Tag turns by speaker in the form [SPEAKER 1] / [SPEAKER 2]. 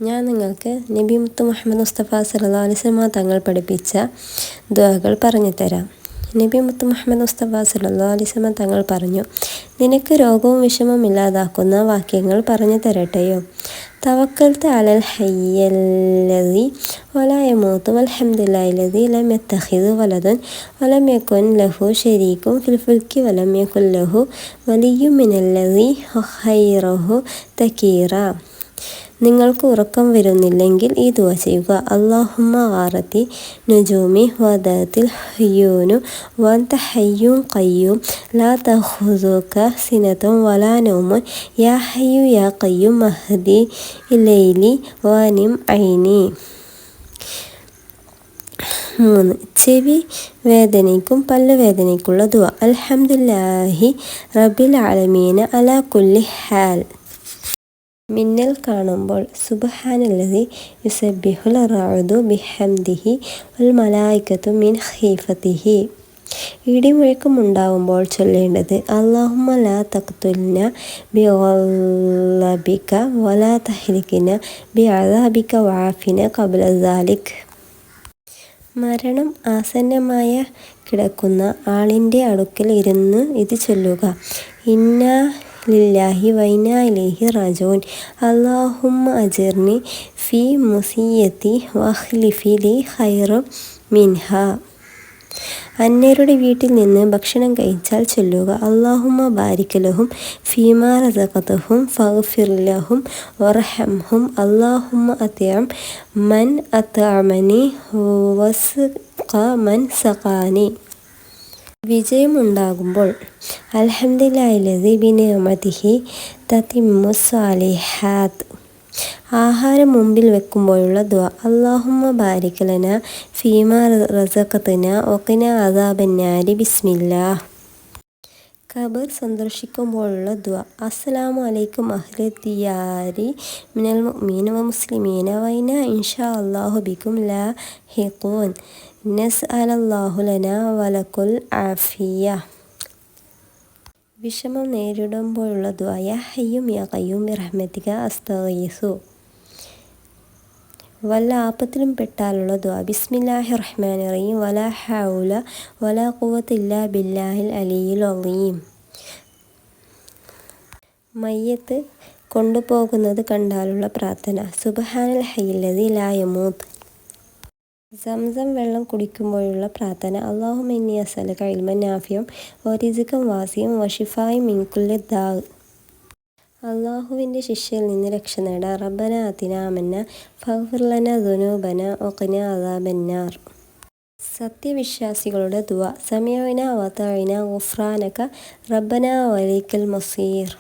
[SPEAKER 1] ഞാൻ നിങ്ങൾക്ക് നബി മുത്ത് മുഹമ്മദ് മുസ്തഫ സല്ലല്ലാഹു അലൈഹി വസല്ലം തങ്ങൾ പഠിപ്പിച്ച ദുആകൾ പറഞ്ഞു തരാം. നബി മുത്ത് മുഹമ്മദ് മുസ്തഫ സല്ലല്ലാഹു അലൈഹി വസല്ലം തങ്ങൾ പറഞ്ഞു, നിനക്ക് രോഗവും വിഷമവും ഇല്ലാതാക്കുന്ന വാക്യങ്ങൾ പറഞ്ഞു തരട്ടെയോ? തവക്കൽതു അലൽ ഹയ്യല്ലദീ വലാ യമൂതു വൽഹംദുലില്ലാഹില്ലദീ ലം യത്തഖിദ് വലദൻ വലം യകുൻ ലഹു ശരീകുൻ ഫിൽ ഫുൽക്കി വലം യകുൻ ലഹു വലിയ്യുൻ മിനല്ലദീ ഖൈറഹു തകീറ. നിങ്ങൾക്ക് ഉറക്കം വരുന്നില്ലെങ്കിൽ ഈ ദുആ ചെയ്യുക. അല്ലാഹുമ്മ ഗാറത്തി നുജൂമി വദഅത്തിൽ ഹുയൂനു വഅൻത ഹയ്യുൻ ഖയ്യൂം ലാ തഖുദുക സിനതുൻ വലാ നൗമുൻ യാ ഹയ്യു യാ ഖയ്യൂം മഹ്ദി ലൈലി വനിം ഐനി. 3. ചെവി വേദനയ്ക്കും പല്ലുവേദനയ്ക്കുള്ള ദുആ. അൽഹംദുലില്ലാഹി റബ്ബിൽ ആലമീന അലാ കുല്ലി ഹാൽ. മിന്നൽ കാണുമ്പോൾ സുബ്ഹാനല്ലദീ യുസബ്ബിഹുൽ റഅദു ബിഹംദിഹി വൽ മലായികതു മിൻ ഖീഫതിഹി. ഇടിമുഴക്കമുണ്ടാവുമ്പോൾ ചൊല്ലേണ്ടത് അല്ലാഹുമ്മ ലാ തഖ്തുൽനാ ബിഗളബിക വലാ തഹ്ലിക്നാ ബിഅദാബിക വആഫിനാ ഖബ്ല ദാലിക്. മരണം ആസന്നമായ കിടക്കുന്ന ആളിൻ്റെ അടുക്കൽ ഇരുന്ന് ഇത് ചൊല്ലുക. ഇന്നാ ലില്ലാഹി വ ഇന്നാ ഇലൈഹി റാജിഊൻ. അല്ലാഹുമ്മ അജിർനി ഫീ മുസീയത്തി വഖ്ലിഫി ലി ഖൈറൻ മിൻഹാ. അന്യരുടെ വീട്ടിൽ നിന്ന് ഭക്ഷണം കഴിച്ചാൽ ചൊല്ലുക അല്ലാഹുമ്മ ബാരിക് ലഹും ഫീമാ റസഖ്തഹും ഫഗ്ഫിർ ലഹും വർഹംഹും. അല്ലാഹുമ്മ അത്ഇം മൻ അത്അമനി വസ്ഖ മൻ സഖാനി. വിജയമുണ്ടാകുമ്പോൾ അൽഹംദുലില്ലാഹില്ലദീ ബിനിഅമതിഹി തതിമ്മുസ് സ്വാലിഹാത്ത്. ആഹാരം മുമ്പിൽ വെക്കുമ്പോഴുള്ള ദുആ. അല്ലാഹുമ്മ ബാരിക് ലനാ ഫീമാ റസഖ്തനാ വഖിനാ അദാബന്നാരി. ബിസ്മില്ലാഹ്. ഖബർ സന്ദർശിക്കുമ്പോഴുള്ള ദുആ. അസ്സലാമു അലൈക്കും അഹ്ല ദിയാരി മിനൽ മുഅ്മിനീന വ മുസ്ലിമീന വ ഇന്നാ ഇൻഷാ അല്ലാഹു ബികും ലാഹിഖൂൻ. നസ്അലല്ലാഹു ലനാ വലകുൽ ആഫിയ. വിഷമം നേരിടുമ്പോഴുള്ള ദുആ. യാ ഹയ്യും യാ ഖയ്യൂം ബിറഹ്മതിക അസ്തഗീസു. വല്ല ആപത്തിലും പെട്ടാലുള്ള ദുആ. ബിസ്മില്ലാഹിർ റഹ്മാനിർ റഹീം വലാ ഹൗല വലാ ഖുവത ഇല്ലാ ബില്ലാഹിൽ അലിയിൽ അളീം. മയ്യത്ത് കൊണ്ടുപോകുന്നത് കണ്ടാലുള്ള പ്രാർത്ഥന. സുബ്ഹാനൽ ഹയ്യില്ലദീ ലാ യമൂത്ത്. സംസം വെള്ളം കുടിക്കുമ്പോഴുള്ള പ്രാർത്ഥന. അല്ലാഹുമ്മ ഇന്നി അസ്അലുക ഇൽമൻ നാഫിഅൻ വറിസ്ഖൻ വാസിഅൻ വശിഫാഅൻ മിൻ കുല്ലി ദാഅ്. അല്ലാഹുവിൻ്റെ ശിക്ഷയിൽ നിന്ന് രക്ഷ നേടാൻ. റബ്ബനാ ആതിനാ ആമന്നാ ഫഗ്ഫിർ ലനാ ദുനൂബനാ വഖിനാ അദാബന്നാർ. സത്യവിശ്വാസികളുടെ ദുആ. സമീഅനാ വഅതഅനാ ഗുഫ്രാനക റബ്ബനാ വഇലൈക്കൽ മസീർ.